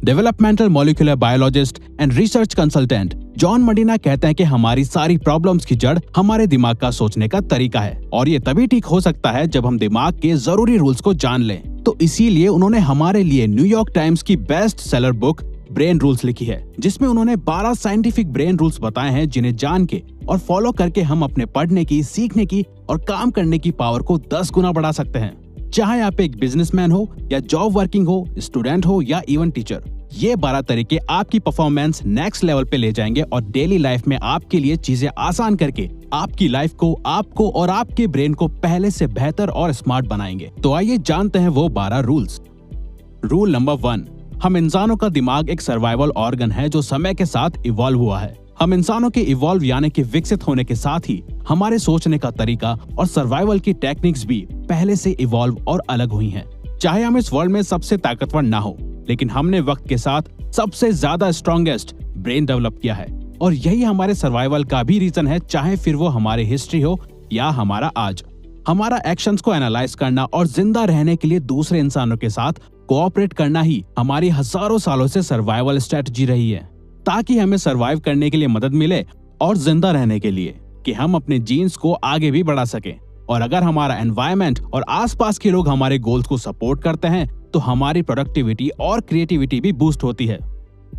Developmental molecular biologist and research consultant John Medina कहते हैं कि हमारी सारी प्रॉब्लम्स की जड़ हमारे दिमाग का सोचने का तरीका है और ये तभी ठीक हो सकता है जब हम दिमाग के जरूरी रूल्स को जान लें। तो इसीलिए उन्होंने हमारे लिए न्यूयॉर्क टाइम्स की best seller book brain rules लिखी है, जिसमें उन्होंने 12 साइंटिफिक ब्रेन रूल्स बताए हैं जिन्हें जान के और फॉलो करके हम अपने पढ़ने की, सीखने की और काम करने की पावर को 10 गुना बढ़ा सकते हैं। चाहे आप एक बिजनेसमैन हो या जॉब वर्किंग हो, स्टूडेंट हो या इवन टीचर, ये 12 तरीके आपकी परफॉर्मेंस नेक्स्ट लेवल पे ले जाएंगे और डेली लाइफ में आपके लिए चीजें आसान करके आपकी लाइफ को, आपको और आपके ब्रेन को पहले से बेहतर और स्मार्ट बनाएंगे। तो आइए जानते हैं वो 12 रूल्स। रूल नंबर 1, हम इंसानों का दिमाग एक सर्वाइवल ऑर्गन है जो समय के साथ इवॉल्व हुआ है। हम इंसानों के इवॉल्व यानी कि विकसित होने के साथ ही हमारे सोचने का तरीका और सर्वाइवल की टेक्निक्स भी पहले से इवॉल्व और अलग हुई हैं। चाहे हम इस वर्ल्ड में सबसे ताकतवर ना हो, लेकिन हमने वक्त के साथ सबसे ज्यादा स्ट्रॉन्गेस्ट ब्रेन डेवलप किया है और यही हमारे सर्वाइवल का भी रीजन है, चाहे फिर वो हमारी हिस्ट्री हो या हमारा आज। हमारा एक्शंस को एनालाइज करना और जिंदा रहने के लिए दूसरे इंसानों के साथ कोऑपरेट करना ही हमारी हजारों सालों से सर्वाइवल स्ट्रेटजी रही है, ताकि हमें सर्वाइव करने के लिए मदद मिले और जिंदा रहने के लिए कि हम अपने जीन्स को आगे भी बढ़ा सकें। और अगर हमारा एनवायरनमेंट और आसपास के लोग हमारे गोल्स को सपोर्ट करते हैं तो हमारी प्रोडक्टिविटी और क्रिएटिविटी भी बूस्ट होती है।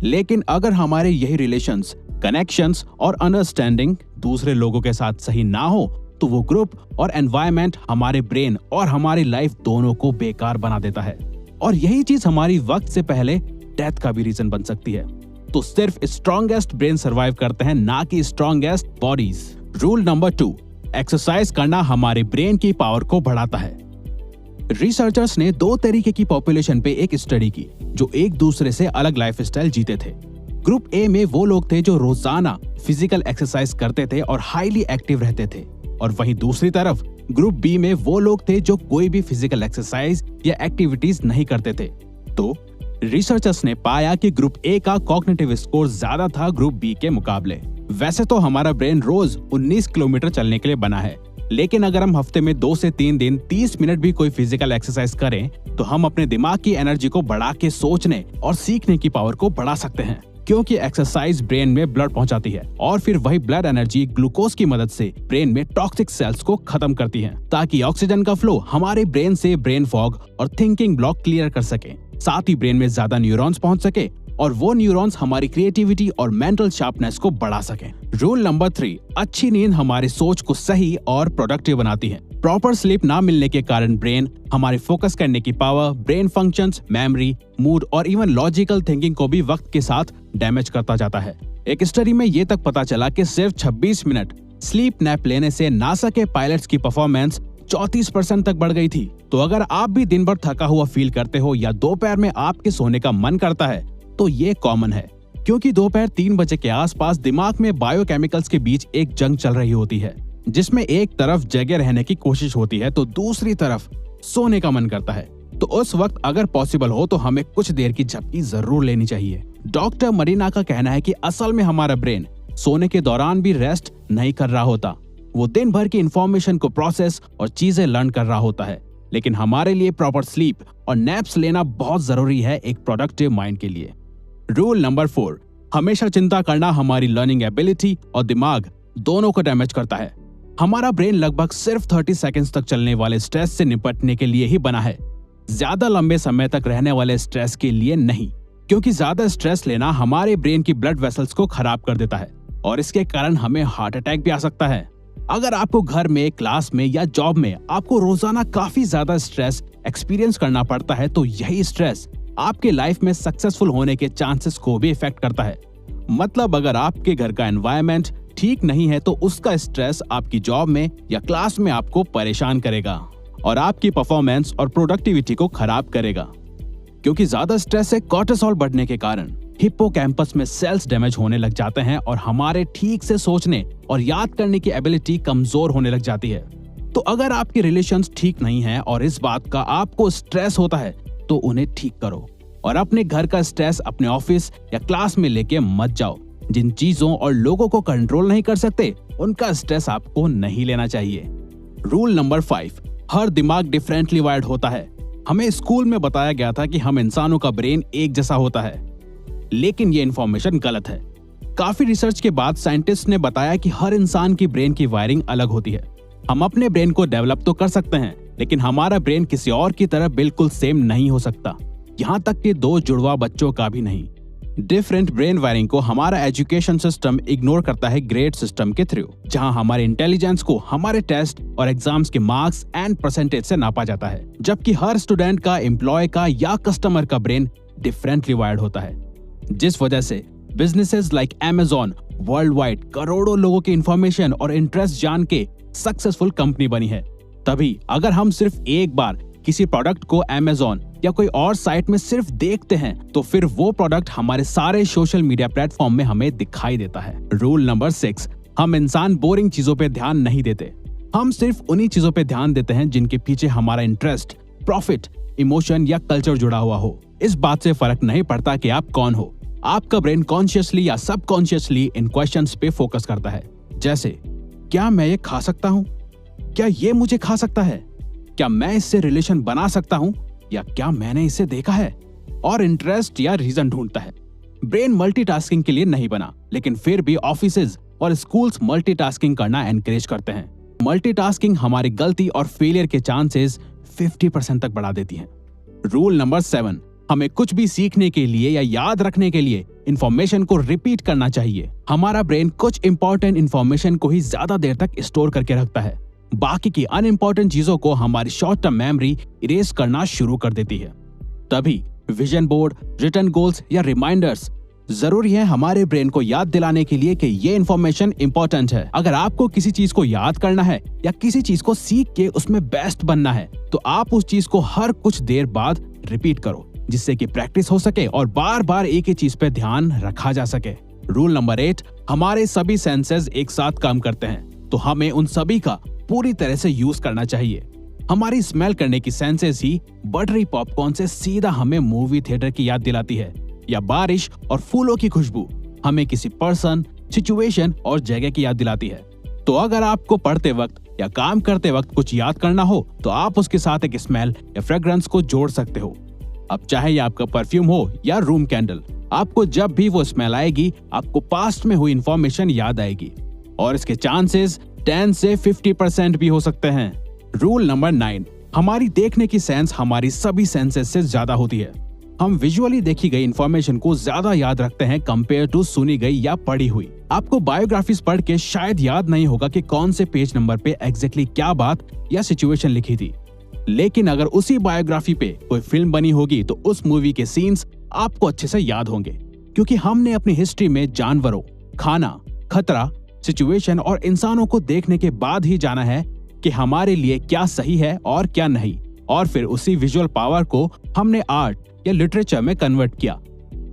लेकिन अगर हमारे यही रिलेशंस, कनेक्शंस और अंडरस्टैंडिंग दूसरे लोगों के साथ सही ना हो तो वो ग्रुप और एनवायरनमेंट हमारे ब्रेन और हमारी लाइफ दोनों को बेकार बना देता है और यही चीज हमारी वक्त से पहले डेथ का भी रीजन बन सकती है। तो सिर्फ स्ट्रॉन्गेस्ट ब्रेन सर्वाइव करते हैं, ना कि strongest bodies. Rule number 2, exercise करना हमारे ब्रेन की पावर को बढ़ाता है। रिसर्चर्स ने 2 तरीके की पॉपुलेशन पे एक स्टडी की जो एक दूसरे से अलग लाइफस्टाइल जीते थे। ग्रुप ए में वो लोग थे जो रोजाना फिजिकल एक्सरसाइज करते थे और हाईली एक्टिव रहते थे, और वहीं दूसरी तरफ ग्रुप बी में वो लोग थे जो कोई भी फिजिकल एक्सरसाइज या एक्टिविटीज नहीं करते थे। तो रिसर्चर्स ने पाया कि ग्रुप ए का कॉग्निटिव स्कोर ज्यादा था ग्रुप बी के मुकाबले। वैसे तो हमारा ब्रेन रोज 19 किलोमीटर चलने के लिए बना है, लेकिन अगर हम हफ्ते में 2 से 3 दिन 30 मिनट भी कोई फिजिकल एक्सरसाइज करें तो हम अपने दिमाग की एनर्जी को बढ़ा के सोचने और सीखने की पावर को बढ़ा सकते हैं, क्योंकि एक्सरसाइज ब्रेन में ब्लड पहुंचाती है और फिर वही ब्लड एनर्जी ग्लूकोज की मदद से ब्रेन में टॉक्सिक सेल्स को खत्म करती है, ताकि ऑक्सीजन का फ्लो हमारे ब्रेन से ब्रेन फॉग और थिंकिंग ब्लॉक क्लियर कर सके। साथ ही ब्रेन में ज्यादा न्यूरॉन्स पहुंच सके और वो न्यूरॉन्स हमारी क्रिएटिविटी और मेंटल शार्पनेस को बढ़ा सकें। रूल नंबर 3, अच्छी नींद हमारी सोच को सही और प्रोडक्टिव बनाती है। प्रॉपर स्लीप ना मिलने के कारण ब्रेन हमारी फोकस करने की power, brain functions, memory, mood और इवन लॉजिकल थिंकिंग को भी वक्त के साथ डैमेज करता जाता है। एक स्टडी में ये तक पता चला कि सिर्फ 26 मिनट स्लीप नैप लेने से नासा के पायलट्स की परफॉर्मेंस 34% तक बढ़ गई थी। तो अगर आप भी दिन भर थका हुआ फील करते हो या दोपहर में आपके सोने का मन करता है तो ये कॉमन है, क्योंकि दोपहर 3 बजे के आसपास दिमाग में बायोकेमिकल्स के बीच एक जंग चल रही होती है, जिसमें एक तरफ जगे रहने की कोशिश होती है तो दूसरी तरफ सोने का मन करता है। तो उस वक्त अगर पॉसिबल हो तो हमें कुछ देर की झपकी जरूर लेनी चाहिए। डॉक्टर मरीना का कहना है कि असल में हमारा ब्रेन सोने के दौरान भी रेस्ट नहीं कर रहा होता, वो दिन भर की इंफॉर्मेशन को प्रोसेस और चीजें लर्न कर रहा होता है। लेकिन हमारे लिए प्रॉपर स्लीप और नैप्स लेना बहुत जरूरी है एक प्रोडक्टिव माइंड के लिए। रूल नंबर 4, हमेशा चिंता करना हमारी लर्निंग एबिलिटी और दिमाग दोनों को डैमेज करता है। हमारा ब्रेन लगभग सिर्फ 30 सेकंड्स तक चलने वाले स्ट्रेस से निपटने के लिए ही बना है, ज्यादा लंबे समय तक रहने वाले स्ट्रेस के लिए नहीं, क्योंकि ज्यादा स्ट्रेस लेना हमारे ब्रेन की ब्लड वेसल्स को खराब कर देता है और इसके कारण हमें हार्ट अटैक भी आ सकता है। अगर आपको घर में, क्लास में या जॉब में आपको रोजाना काफी ज्यादा स्ट्रेस एक्सपीरियंस करना पड़ता है तो यही स्ट्रेस आपके लाइफ में सक्सेसफुल होने के चांसेस को भी इफेक्ट करता है। मतलब अगर आपके घर का एनवायरनमेंट ठीक नहीं है तो उसका स्ट्रेस आपकी जॉब में या क्लास में आपको परेशान करेगा और आपकी परफॉर्मेंस और प्रोडक्टिविटी को खराब करेगा, क्योंकि ज्यादा स्ट्रेस से कोर्टिसोल बढ़ने के कारण हिप्पोकैम्पस में सेल्स डैमेज होने लग जाते हैं और हमारे ठीक से सोचने और याद करने की एबिलिटी कमजोर होने लग जाती है। तो अगर आपके रिलेशंस ठीक नहीं हैं और इस बात का आपको स्ट्रेस होता है तो उन्हें ठीक करो और अपने घर का स्ट्रेस अपने ऑफिस या क्लास में लेके मत जाओ। जिन चीजों और लोगों को कंट्रोल नहीं कर सकते उनका स्ट्रेस आपको नहीं लेना चाहिए। रूल नंबर 5, हर दिमाग डिफरेंटली वायर्ड होता है। हमें स्कूल में बताया गया था कि हम इंसानों का ब्रेन एक जैसा होता है, लेकिन ये इन्फॉर्मेशन गलत है। काफी रिसर्च के बाद साइंटिस्ट ने बताया कि हर इंसान की ब्रेन की वायरिंग अलग होती है। हम अपने ब्रेन को डेवलप तो कर सकते हैं, लेकिन हमारा ब्रेन किसी और की तरह बिल्कुल सेम नहीं हो सकता, यहाँ तक कि दो जुड़वा बच्चों का भी नहीं। डिफरेंट ब्रेन वायरिंग को हमारा एजुकेशन सिस्टम इग्नोर करता है ग्रेड सिस्टम के थ्रू, जहां हमारे इंटेलिजेंस को हमारे टेस्ट और एग्जाम्स के मार्क्स एंड परसेंटेज से नापा जाता है, जबकि हर स्टूडेंट का, एम्प्लॉय का या कस्टमर का ब्रेन डिफरेंटली वायर्ड होता है। जिस वजह से businesses like Amazon world wide करोड़ों लोगों की इंफॉर्मेशन और इंटरेस्ट जान के सक्सेसफुल कंपनी बनी है। तभी अगर हम सिर्फ एक बार किसी प्रोडक्ट को Amazon या कोई और साइट में सिर्फ देखते हैं, तो फिर वो प्रोडक्ट हमारे सारे सोशल मीडिया प्लेटफॉर्म में हमें दिखाई देता है। रूल नंबर 6, हम इंसान बोरिंग चीजों पे ध्यान नहीं देते। हम सिर्फ उन्हीं चीजों पे ध्यान देते हैं जिनके पीछे हमारा इंटरेस्ट, प्रॉफिट, इमोशन या कल्चर जुड़ा हुआ हो। इस बात से फर्क नहीं पड़ता कि आप कौन हो, आपका ब्रेन कॉन्शियसली या सबकॉन्शियसली इन क्वेश्चंस पे फोकस करता है। जैसे, क्या मैं ये खा सकता हूँ? क्या ये मुझे खा सकता है? क्या मैं इससे रिलेशन बना सकता हूँ, या क्या मैंने इसे देखा है? और इंटरेस्ट या रीजन ढूंढता है। ब्रेन मल्टीटास्किंग के लिए नहीं बना, लेकिन फिर भी ऑफिसेज और स्कूल्स मल्टीटास्किंग करना एनकरेज करते हैं। मल्टीटास्किंग हमारी गलती और फेलियर के चांसेस 50% तक बढ़ा देती है। रूल नंबर 7, हमें कुछ भी सीखने के लिए या याद रखने के लिए इंफॉर्मेशन को रिपीट करना चाहिए। हमारा ब्रेन कुछ इंपॉर्टेंट इंफॉर्मेशन को ही ज्यादा देर तक स्टोर करके रखता है, बाकी की अनइम्पोर्टेंट चीजों को हमारी शॉर्ट टर्म मेमोरी इरेज करना शुरू कर देती है। तभी विजन बोर्ड, रिटन गोल्स या रिमाइंडर्स जरूरी है हमारे ब्रेन को याद दिलाने के लिए कि ये इन्फॉर्मेशन इंपॉर्टेंट है। अगर आपको किसी चीज को याद करना है या किसी चीज को सीख के उसमें बेस्ट बनना है, तो आप उस चीज को हर कुछ देर बाद रिपीट करो, जिससे कि प्रैक्टिस हो सके और बार बार एक ही चीज पे ध्यान रखा जा सके। रूल नंबर 8, हमारे सभी सेंसेस एक साथ काम करते हैं, तो हमें उन सभी का पूरी तरह से यूज करना चाहिए। हमारी स्मेल करने की सेंसेस ही बटरी पॉपकॉर्न से सीधा हमें मूवी थिएटर की याद दिलाती है, या बारिश और फूलों की खुशबू हमें किसी पर्सन, सिचुएशन और जगह की याद दिलाती है। तो अगर आपको पढ़ते वक्त या काम करते वक्त कुछ याद करना हो, तो आप उसके साथ एक स्मेल या फ्रेग्रेंस को जोड़ सकते हो। अब चाहे ये आपका परफ्यूम हो या रूम कैंडल, आपको जब भी वो स्मेल आएगी, आपको पास्ट में हुई इंफॉर्मेशन याद आएगी, और इसके चांसेस 10 से 50% भी हो सकते हैं। रूल नंबर 9, हमारी देखने की सेंस हमारी सभी सेंसेस से ज्यादा होती है। हम विजुअली देखी गई इंफॉर्मेशन को ज्यादा याद रखते हैं कंपेयर टू सुनी गई या पढ़ी हुई। आपको बायोग्राफीज पढ़ के शायद याद नहीं होगा कि कौन से पेज नंबर पे एग्जैक्टली क्या बात या सिचुएशन लिखी थी, लेकिन अगर उसी बायोग्राफी पे कोई फिल्म बनी होगी तो उस मूवी के सीन्स आपको अच्छे से याद होंगे, क्योंकि हमने अपनी हिस्ट्री में जानवरों, खाना, खतरा, सिचुएशन और इंसानों को देखने के बाद ही जाना है कि हमारे लिए क्या सही है और क्या नहीं, और फिर उसी विजुअल पावर को हमने आर्ट या लिटरेचर में कन्वर्ट किया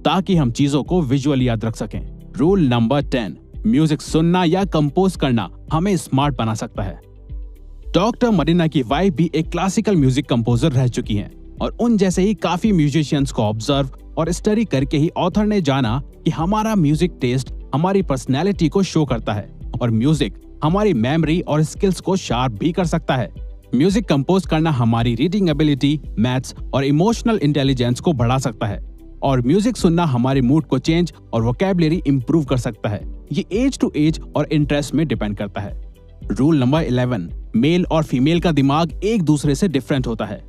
ताकि हम चीजों को विजुअली याद रख सकें। रूल नंबर 10, म्यूजिक सुनना या कंपोज करना हमें स्मार्ट बना सकता है। डॉक्टर मरीना की वाइफ भी एक क्लासिकल म्यूजिक कंपोजर रह चुकी हैं, और उन जैसे ही काफी म्यूजिशियंस को ऑब्जर्व और स्टडी करके ही ऑथर ने जाना कि हमारा म्यूजिक टेस्ट हमारी पर्सनैलिटी को शो करता है, और म्यूजिक हमारी मेमोरी और स्किल्स को शार्प भी कर सकता है। म्यूजिक कंपोज करना हमारी रीडिंग एबिलिटी, मैथ्स और इमोशनल इंटेलिजेंस को बढ़ा सकता है, और म्यूजिक सुनना हमारे मूड को चेंज और वोकैबुलरी इंप्रूव कर सकता है। ये एज टू एज और इंटरेस्ट में डिपेंड करता है। रूल नंबर 11, मेल और फीमेल का दिमाग एक दूसरे से डिफरेंट होता है।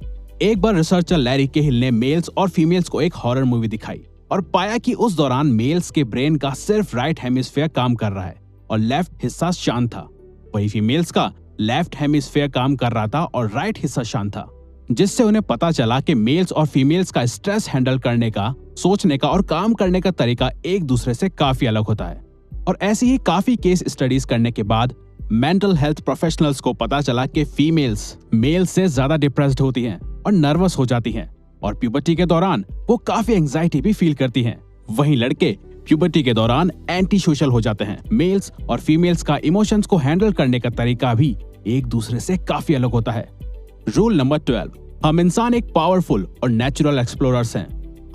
एक बार रिसर्चर लैरी केहिल ने मेल्स और फीमेल्स को एक हॉरर मूवी दिखाई और पाया कि उस दौरान मेल्स के ब्रेन का सिर्फ राइट हेमिस्फीयर काम कर रहा है और लेफ्ट हिस्सा शांत था, वही फीमेल्स का लेफ्ट हेमिस्फीयर काम कर रहा था और राइट हिस्सा शांत था, जिससे उन्हें पता चला कि मेल्स और फीमेल्स का स्ट्रेस हैंडल करने का, सोचने का और काम करने का तरीका एक दूसरे से काफी अलग होता है। और ऐसी ही काफी केस स्टडीज करने के बाद मेंटल हेल्थ प्रोफेशनल्स को पता चला कि फीमेल्स मेल से ज्यादा डिप्रेस्ड होती हैं और नर्वस हो जाती हैं, और प्यूबर्टी के दौरान वो काफी एंजाइटी भी फील करती हैं। वहीं लड़के प्यूबर्टी के दौरान एंटी सोशल हो जाते हैं। मेल्स और फीमेल्स का इमोशंस को हैंडल करने का तरीका भी एक दूसरे से काफी अलग होता है। रूल नंबर 12, हम इंसान एक पावरफुल और नेचुरल एक्सप्लोरर्स हैं।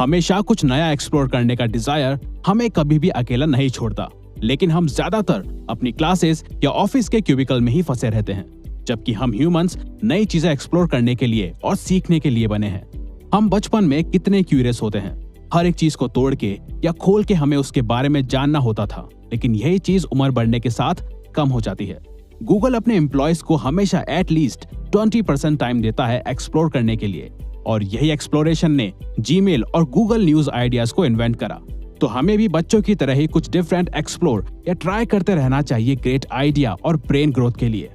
हमेशा कुछ नया एक्सप्लोर करने का डिजायर हमें कभी भी अकेला नहीं छोड़ता, लेकिन हम ज्यादातर अपनी क्लासेस या ऑफिस के क्यूबिकल में ही फंसे रहते हैं, जबकि हम ह्यूमंस नई चीजें एक्सप्लोर करने के लिए और सीखने के लिए बने हैं। हम बचपन में कितने क्यूरियस होते हैं, हर एक चीज को तोड़ के या खोल के हमें उसके बारे में जानना होता था, लेकिन यही चीज उम्र बढ़ने के साथ कम हो जाती है। गूगल अपने एम्प्लॉयज को हमेशा एटलीस्ट 20% टाइम देता है एक्सप्लोर करने के लिए, और यही एक्सप्लोरेशन ने जीमेल और गूगल न्यूज आइडियाज को इन्वेंट करा। तो हमें भी बच्चों की तरह ही कुछ डिफरेंट एक्सप्लोर या ट्राई करते रहना चाहिए ग्रेट आइडिया और ब्रेन ग्रोथ के लिए।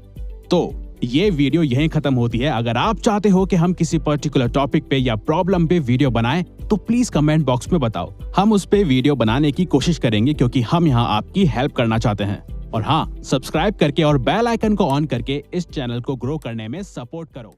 तो ये वीडियो यहीं खत्म होती है। अगर आप चाहते हो कि हम किसी पर्टिकुलर टॉपिक पे या प्रॉब्लम पे वीडियो बनाएं, तो प्लीज कमेंट बॉक्स में बताओ। हम उस पे वीडियो बनाने की कोशिश करेंगे, क्योंकि हम यहाँ आपकी हेल्प करना चाहते हैं। और हाँ, सब्सक्राइब करके और बेल आइकन को ऑन करके इस चैनल को ग्रो करने में सपोर्ट करो।